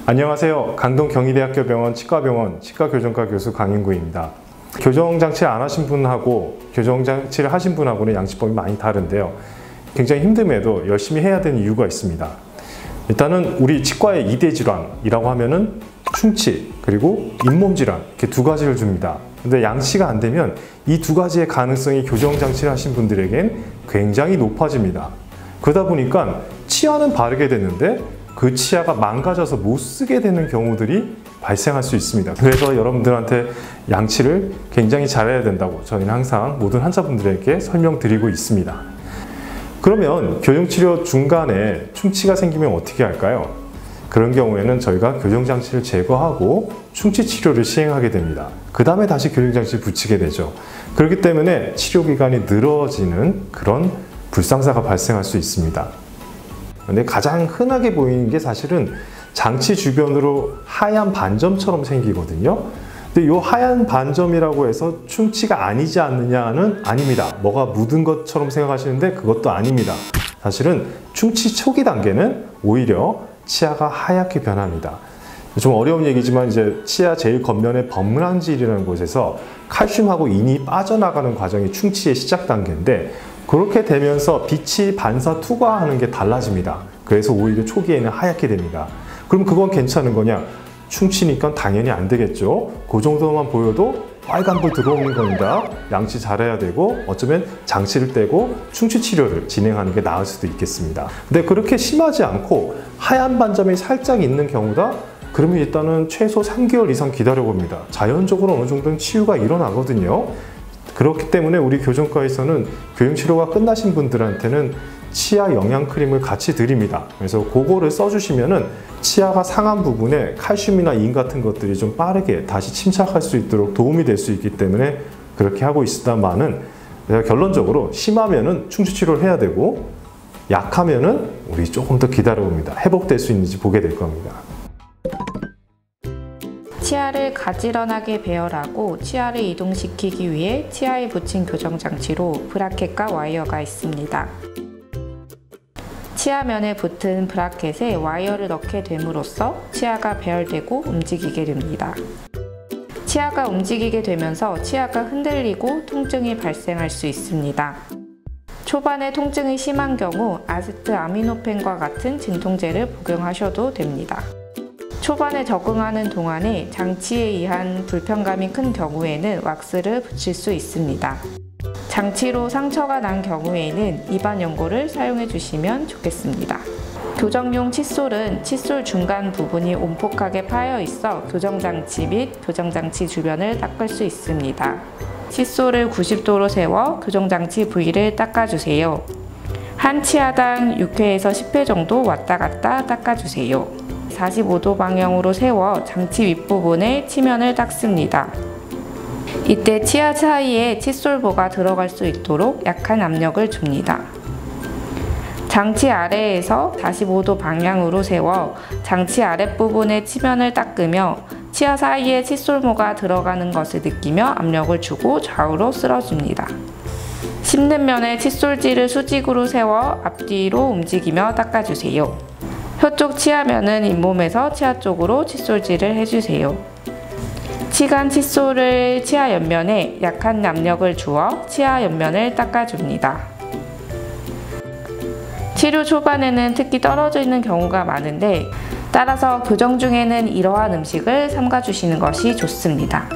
안녕하세요. 강동 경희대학교 병원 치과병원 치과교정과 교수 강인구입니다. 교정장치를 안 하신 분하고 교정장치를 하신 분하고는 양치법이 많이 다른데요. 굉장히 힘듦에도 열심히 해야 되는 이유가 있습니다. 일단은 우리 치과의 2대 질환이라고 하면은 충치 그리고 잇몸 질환 이렇게 두 가지를 줍니다. 근데 양치가 안 되면 이 두 가지의 가능성이 교정장치를 하신 분들에겐 굉장히 높아집니다. 그러다 보니까 치아는 바르게 됐는데 그 치아가 망가져서 못 쓰게 되는 경우들이 발생할 수 있습니다. 그래서 여러분들한테 양치를 굉장히 잘해야 된다고 저희는 항상 모든 환자분들에게 설명드리고 있습니다. 그러면 교정치료 중간에 충치가 생기면 어떻게 할까요? 그런 경우에는 저희가 교정장치를 제거하고 충치 치료를 시행하게 됩니다. 그 다음에 다시 교정장치를 붙이게 되죠. 그렇기 때문에 치료기간이 늘어지는 그런 불상사가 발생할 수 있습니다. 근데 가장 흔하게 보이는 게 사실은 장치 주변으로 하얀 반점처럼 생기거든요. 근데 이 하얀 반점이라고 해서 충치가 아니지 않느냐는 아닙니다. 뭐가 묻은 것처럼 생각하시는데 그것도 아닙니다. 사실은 충치 초기 단계는 오히려 치아가 하얗게 변합니다. 좀 어려운 얘기지만 이제 치아 제일 겉면의 범랑질이라는 곳에서 칼슘하고 인이 빠져나가는 과정이 충치의 시작 단계인데 그렇게 되면서 빛이 반사 투과하는 게 달라집니다. 그래서 오히려 초기에는 하얗게 됩니다. 그럼 그건 괜찮은 거냐? 충치니까 당연히 안 되겠죠. 그 정도만 보여도 빨간불 들어오는 겁니다. 양치 잘해야 되고 어쩌면 장치를 떼고 충치 치료를 진행하는 게 나을 수도 있겠습니다. 근데 그렇게 심하지 않고 하얀 반점이 살짝 있는 경우다? 그러면 일단은 최소 3개월 이상 기다려봅니다. 자연적으로 어느 정도는 치유가 일어나거든요. 그렇기 때문에 우리 교정과에서는 교정치료가 끝나신 분들한테는 치아 영양크림을 같이 드립니다. 그래서 그거를 써주시면은 치아가 상한 부분에 칼슘이나 인 같은 것들이 좀 빠르게 다시 침착할 수 있도록 도움이 될 수 있기 때문에 그렇게 하고 있습니다만은 결론적으로 심하면은 충치치료를 해야 되고 약하면은 우리 조금 더 기다려봅니다. 회복될 수 있는지 보게 될 겁니다. 치아를 가지런하게 배열하고 치아를 이동시키기 위해 치아에 붙인 교정장치로 브라켓과 와이어가 있습니다. 치아면에 붙은 브라켓에 와이어를 넣게 됨으로써 치아가 배열되고 움직이게 됩니다. 치아가 움직이게 되면서 치아가 흔들리고 통증이 발생할 수 있습니다. 초반에 통증이 심한 경우 아세트아미노펜과 같은 진통제를 복용하셔도 됩니다. 초반에 적응하는 동안에 장치에 의한 불편감이 큰 경우에는 왁스를 붙일 수 있습니다. 장치로 상처가 난 경우에는 입안 연고를 사용해 주시면 좋겠습니다. 교정용 칫솔은 칫솔 중간 부분이 온폭하게 파여 있어 교정장치 및 교정장치 주변을 닦을 수 있습니다. 칫솔을 90도로 세워 교정장치 부위를 닦아주세요. 한 치아당 6회에서 10회 정도 왔다 갔다 닦아주세요. 45도 방향으로 세워 장치 윗부분에 치면을 닦습니다. 이때 치아 사이에 칫솔보가 들어갈 수 있도록 약한 압력을 줍니다. 장치 아래에서 45도 방향으로 세워 장치 아랫부분에 치면을 닦으며 치아 사이에 칫솔모가 들어가는 것을 느끼며 압력을 주고 좌우로 쓸어줍니다. 씹는 면에 칫솔질을 수직으로 세워 앞뒤로 움직이며 닦아주세요. 혀 쪽 치아면은 잇몸에서 치아 쪽으로 칫솔질을 해주세요. 치간 칫솔을 치아 옆면에 약한 압력을 주어 치아 옆면을 닦아줍니다. 치료 초반에는 특히 떨어져 있는 경우가 많은데 따라서 교정 중에는 이러한 음식을 삼가주시는 것이 좋습니다.